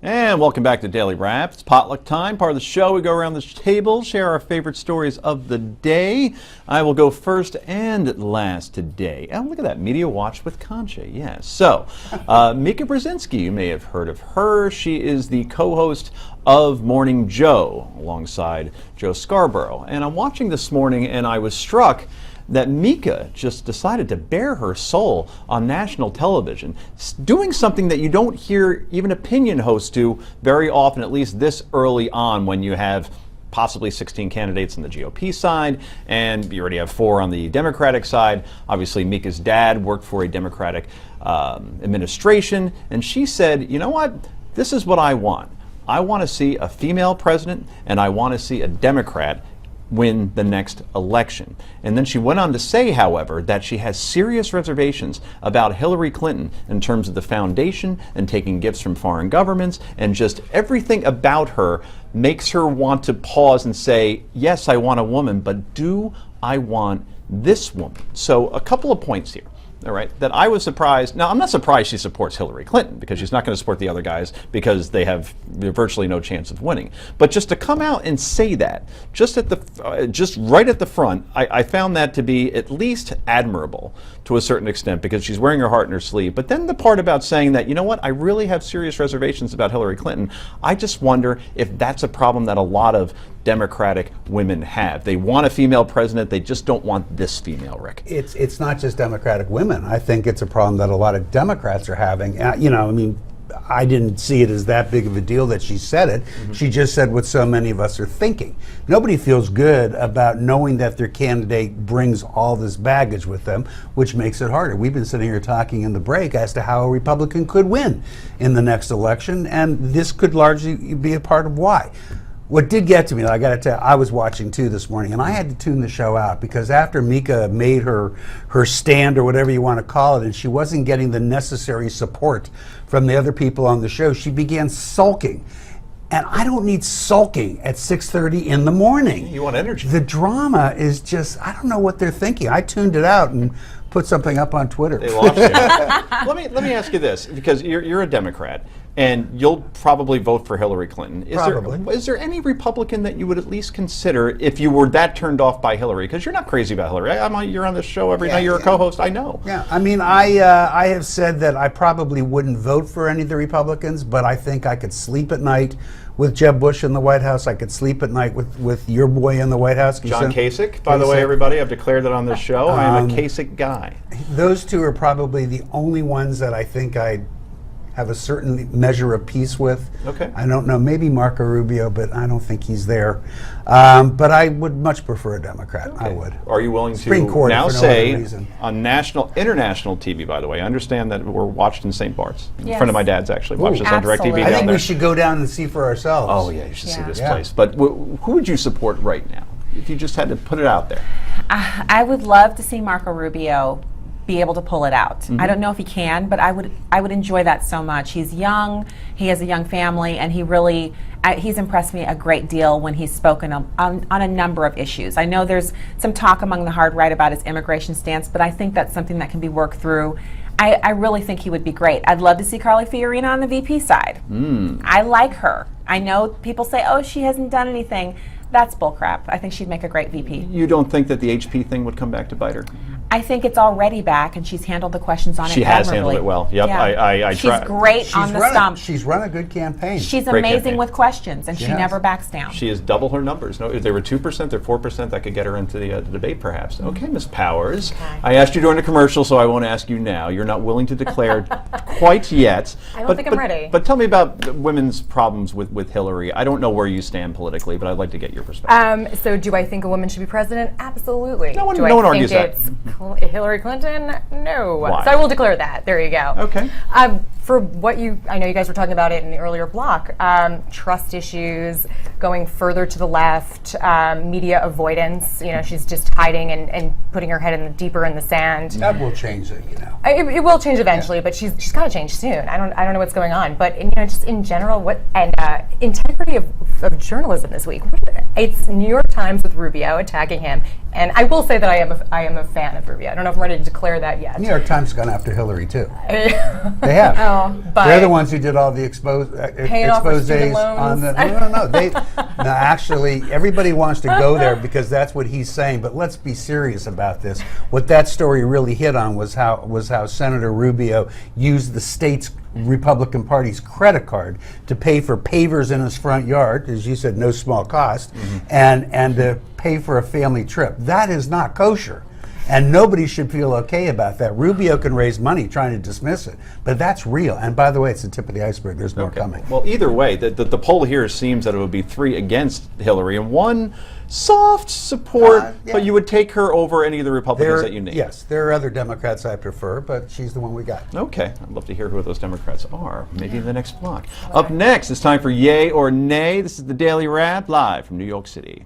And welcome back to Daily Wrap. It's potluck time, part of the show. We go around this table, share our favorite stories of the day. I will go first and last today. Oh, look at that, Media Watch with Concha, yes. So, Mika Brzezinski, you may have heard of her. She is the co-host of Morning Joe, alongside Joe Scarborough. And I'm watching this morning, and I was struck that Mika just decided to bare her soul on national television, doing something that you don't hear even opinion hosts do very often, at least this early on, when you have possibly 16 candidates on the GOP side, and you already have 4 on the Democratic side. Obviously, Mika's dad worked for a Democratic administration, and she said, you know what, this is what I want. I want to see a female president, and I want to see a Democrat win the next election. And then she went on to say, however, that she has serious reservations about Hillary Clinton in terms of the foundation and taking gifts from foreign governments, and just everything about her makes her want to pause and say, yes, I want a woman, but do I want this woman? So a couple of points here. All right, that I was surprised. Now, I'm not surprised she supports Hillary Clinton, because she's not going to support the other guys because they have virtually no chance of winning. But just to come out and say that, just right at the front, I found that to be at least admirable to a certain extent, because she's wearing her heart in her sleeve. But then the part about saying that, you know what, I really have serious reservations about Hillary Clinton, I just wonder if that's a problem that a lot of Democratic women have. They want a female president, they just don't want this female, Rick. It's not just Democratic women. I think it's a problem that a lot of Democrats are having. I didn't see it as that big of a deal that she said it. Mm-hmm. She just said what so many of us are thinking. Nobody feels good about knowing that their candidate brings all this baggage with them, which makes it harder. We've been sitting here talking in the break as to how a Republican could win in the next election, and this could largely be a part of why. What did get to me, I got to tell you, I was watching too this morning, and I had to tune the show out, because after Mika made her stand, or whatever you want to call it, and she wasn't getting the necessary support from the other people on the show, she began sulking. And I don't need sulking at 6:30 in the morning. You want energy. The drama is just, I don't know what they're thinking. I tuned it out and put something up on Twitter. They lost you. Let me ask you this, because you're a Democrat, and you'll probably vote for Hillary Clinton. Is there any Republican that you would at least consider if you were that turned off by Hillary? Because you're not crazy about Hillary. You're on this show every night. You're a co-host. I know. Yeah, I mean, I have said that I probably wouldn't vote for any of the Republicans, but I think I could sleep at night with Jeb Bush in the White House. I could sleep at night with your boy in the White House. John Kasich, by the way, everybody. I've declared that on this show. I am a Kasich guy. Those two are probably the only ones that I think I'd have a certain measure of peace with. Okay. I don't know, maybe Marco Rubio, but I don't think he's there. But I would much prefer a Democrat. Okay. I would. Are you willing Supreme to Court now say on international TV, by the way, I understand that we're watched in St. Bart's. Yes. A friend of my dad's actually watches on DirecTV I think there. we should go down and see for ourselves. Oh yeah, you should see this place. But who would you support right now, if you just had to put it out there? I would love to see Marco Rubio be able to pull it out. Mm-hmm. I don't know if he can, but I would enjoy that so much. He's young, he has a young family, and he's impressed me a great deal when he's spoken on a number of issues. I know there's some talk among the hard right about his immigration stance, but I think that's something that can be worked through. I really think he would be great. I'd love to see Carly Fiorina on the VP side. I like her. I know people say, oh, she hasn't done anything. That's bullcrap. I think she'd make a great VP. You don't think that the HP thing would come back to bite her? I think it's already back, and she's handled the questions on it admirably. She has handled it well. Yep. Yeah. She's great on the stump. She's run a good campaign. She's amazing with questions, and she never backs down. She has double her numbers. No, if they were 2%, they're 4%. That could get her into the debate, perhaps. Okay, Ms. Powers. Okay. I asked you during the commercial, so I won't ask you now. You're not willing to declare quite yet. I don't think I'm ready. But tell me about women's problems with Hillary. I don't know where you stand politically, but I'd like to get your perspective. So do I think a woman should be president? Absolutely. No one argues that. Hillary Clinton? No. Why? So I will declare that. There you go. Okay. For what I know you guys were talking about it in the earlier block, trust issues, going further to the left, media avoidance. She's just hiding and putting her head deeper in the sand. That will change it, It will change eventually, but she's got to change soon. I don't know what's going on, but just in general, integrity of journalism this week. It's New York Times with Rubio attacking him. And I will say that I am a fan of Rubio. I don't know if I'm ready to declare that yet. New York Times has gone after Hillary too. They have. But They're the ones who did all the Paying off her student exposés on the. loans. No. No, actually, everybody wants to go there because that's what he's saying. But let's be serious about this. What that story really hit on was how Senator Rubio used the state's Republican Party's credit card to pay for pavers in his front yard, as you said, no small cost, and to pay for a family trip. That is not kosher. And nobody should feel okay about that. Rubio can raise money trying to dismiss it, but that's real. And by the way, it's the tip of the iceberg. There's more coming. Well, either way, the poll here seems that it would be 3 against Hillary and 1 soft support, Yeah. but you would take her over any of the Republicans that you name. Yes, there are other Democrats I prefer, but she's the one we got. Okay, I'd love to hear who those Democrats are, maybe in the next block. Up next, it's time for Yay or Nay. This is the Daily Wrap, live from New York City.